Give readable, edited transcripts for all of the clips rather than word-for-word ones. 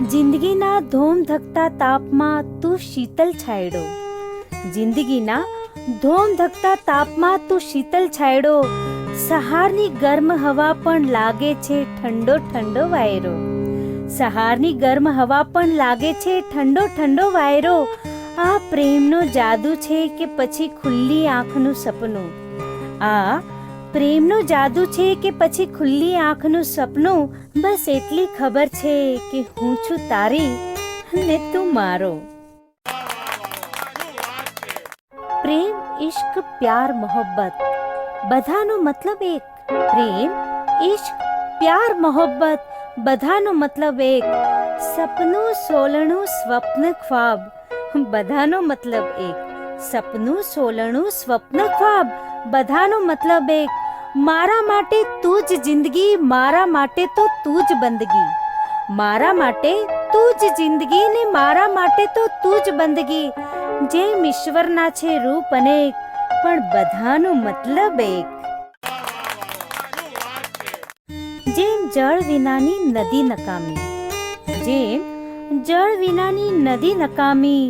જિંદગીના ધોમ ધકતા તાપમાં તું શીતલ છાંયડો, જિંદગીના ધોમ ધકતા તાપમાં તું શીતલ છાંયડો, સહારની ગરમ હવા પણ લાગે છે ઠંડો ઠંડો વાયરો, સહારની ગરમ હવા પણ લાગે છે ઠંડો ઠંડો વાયરો. આ પ્રેમનો જાદુ છે કે પછી ખુલ્લી આંખનું સપનું, આ પ્રેમનો જાદુ છે કે પછી ખુલ્લી આંખનું સપનું. બસ એટલી ખબર છે કે હું છું તારી ને તું મારો. પ્રેમ, ઇશ્ક, પ્યાર, મોહબ્બત બધાનો મતલબ એક. પ્રેમ, ઇશ્ક, પ્યાર, મોહબ્બત બધાનો મતલબ એક. સપનું, સોલણું, સ્વપ્ન, ખ્વાબ બધાનો મતલબ એક. સપનું, સોલણું, સ્વપ્ન, ખ્વાબ બધાનો મતલબ એક. મારા માટે તું જ જિંદગી, મારા માટે તો તું જ બંદગી, મારા માટે તું જ જિંદગી ને મારા માટે તો તું જ બંદગી. જેમ ઈશ્વરના છે રૂપ અનેક પણ બધાનો મતલબ એક. જેમ જળ વિનાની નદી નકામી, જેમ જળ વિનાની નદી નકામી,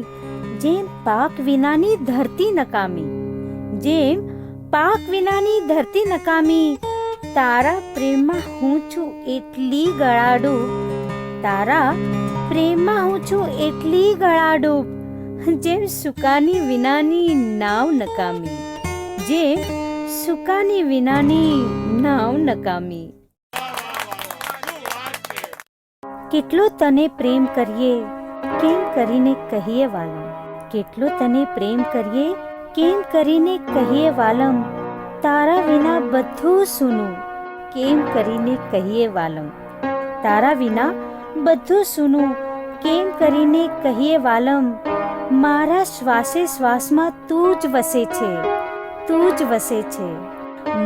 જેમ પાક વિનાની ધરતી નકામી, જેમ પાક વિનાની ધરતી નકામી. તારા પ્રેમમાં હું છું એટલી ગળાડૂબ, તારા પ્રેમમાં હું છું એટલી ગળાડૂબ. જેમ સુકાની વિનાની નાવ નકામી, જેમ સુકાની વિનાની નાવ નકામી. કેટલો તને પ્રેમ કરીએ કેમ કરીને કહીએ વાલમ, કેટલો તને પ્રેમ કરીએ કેમ કરીને કહીએ વાલમ. તારા વિના બધું સૂનું કેમ કરીને કહીએ વાલમ, તારા વિના બધું સૂનું કેમ કરીને કહીએ વાલમ. મારા શ્વાસે શ્વાસમાં તું જ વસે છે, તું જ વસે છે,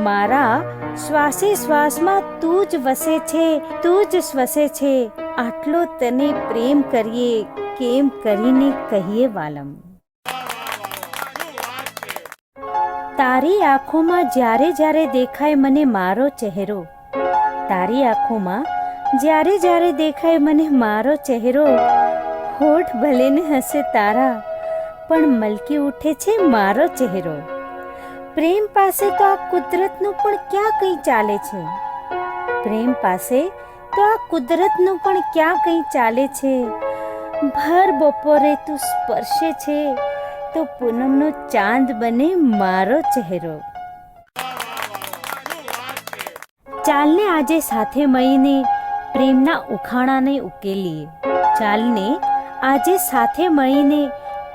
મારા શ્વાસે શ્વાસમાં તું જ વસે છે, તું જ વસે છે. આટલો તને પ્રેમ કરીએ કેમ કરીને કહીએ વાલમ. તારી આંખોમાં જ્યારે જ્યારે દેખાય મને મારો ચહેરો, તારી આંખોમાં જ્યારે જ્યારે દેખાય મને મારો ચહેરો. હોઠ ભલે ને હસે તારા પણ મલકી ઉઠે છે મારો ચહેરો. પ્રેમ પાસે તો આ કુદરતનું પણ ક્યાં કંઈ ચાલે છે, પ્રેમ પાસે તો આ કુદરતનું પણ ક્યાં કંઈ ચાલે છે. ભર બપોરે તું સ્પર્શે છે તો પૂનમનો ચાંદ બને મારો ચહેરો. ચાલને આજે સાથે મળીને પ્રેમના ઉખાણાને ઉકેલીએ, ચાલને આજે સાથે મળીને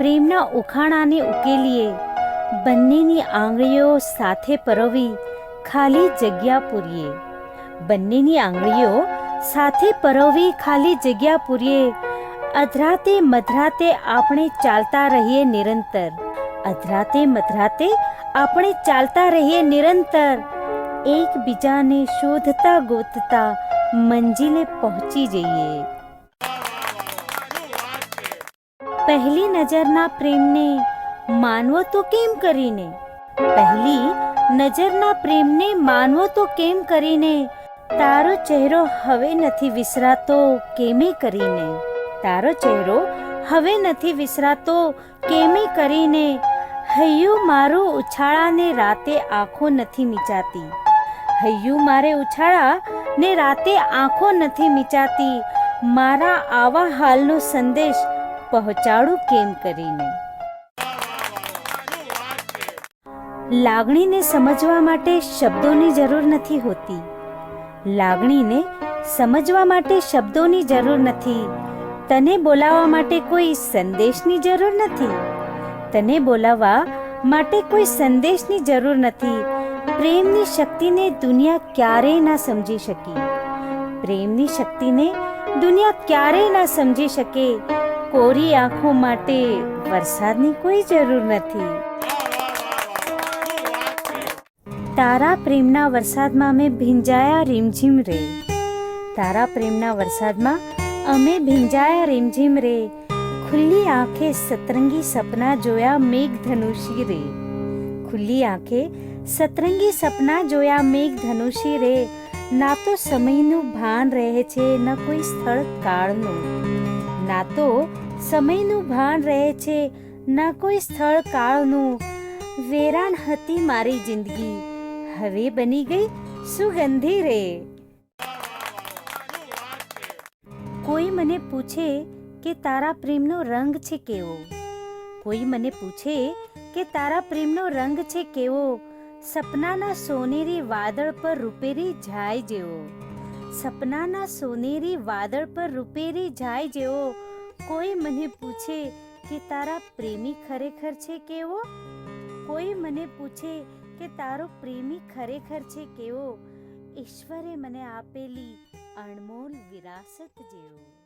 પ્રેમના ઉખાણાને ઉકેલીએ. બંનેની આંગળીઓ સાથે પરોવી ખાલી જગ્યા પૂરીએ, બંનેની આંગળીઓ સાથે પરોવી ખાલી જગ્યા પૂરીએ. અધરાતે મધરાતે આપણે ચાલતા રહીએ નિરંતર, અધરાતે મધરાતે આપણે ચાલતા રહીએ નિરંતર. એકબીજાને શોધતા ગોતતા મંજિલે પહોંચી જઈએ. પહેલી નજરના પ્રેમને માનવો તો કેમ કરીને, પહેલી નજરના પ્રેમને માનવો તો કેમ કરીને. તારો ચહેરો હવે નથી વિસરાતો કેમે કરીને, તારો ચહેરો હવે નથી વિસરાતો કેમે કરીને. હૈયું મારું ઉછાળાને રાતે આંખો નથી મીચાતી, હૈયું મારે ઉછાળા ને રાતે આંખો નથી મીચાતી. મારા આવા હાલનો સંદેશ પહોંચાડું કેમ કરીને. લાગણીને સમજવા માટે શબ્દોની જરૂર નથી હોતી, લાગણીને સમજવા માટે શબ્દોની જરૂર નથી. તને બોલાવવા માટે કોઈ સંદેશની જરૂર નથી, તને બોલાવવા માટે કોઈ સંદેશની જરૂર નથી. પ્રેમની શક્તિને દુનિયા ક્યારેય ના સમજી શકી, પ્રેમની શક્તિને દુનિયા ક્યારેય ના સમજી શકે. કોરી આંખો માટે વરસાદની કોઈ જરૂર નથી. તારા પ્રેમના વરસાદમાં અમે ભીંજાયા રીમઝીમ રે, તારા પ્રેમના વરસાદમાં અમે ભીંજાયા રીમઝીમ રે. ખુલ્લી આંખે સતરંગી સપના જોયા મેઘધનુષી રે, ખુલ્લી આંખે સતરંગી સપના જોયા મેઘધનુષી રે. ના તો સમયનું ભાન રહે છે ન કોઈ સ્થળ કાળનું. ના તો સમયનું ભાન રહે છે ન કોઈ સ્થળ કાળનું. વેરાન હતી મારી જિંદગી, હવે બની ગઈ સુગંધી રે. કોઈ મને પૂછે કે તારા પ્રેમનો રંગ છે કેવો, કોઈ મને પૂછે કે તારા પ્રેમનો રંગ છે કેવો. સપનાના સોનેરી વાદળ પર રૂપેરી જાય જેવો, સપનાના સોનેરી વાદળ પર રૂપેરી જાય જેવો. કોઈ મને પૂછે કે તારા પ્રેમી ખરેખર છે કેવો, કોઈ મને પૂછે કે તારો પ્રેમી ખરેખર છે કેવો. ઈશ્વરે મને આપેલી અણમોલ વિરાસત જેવો.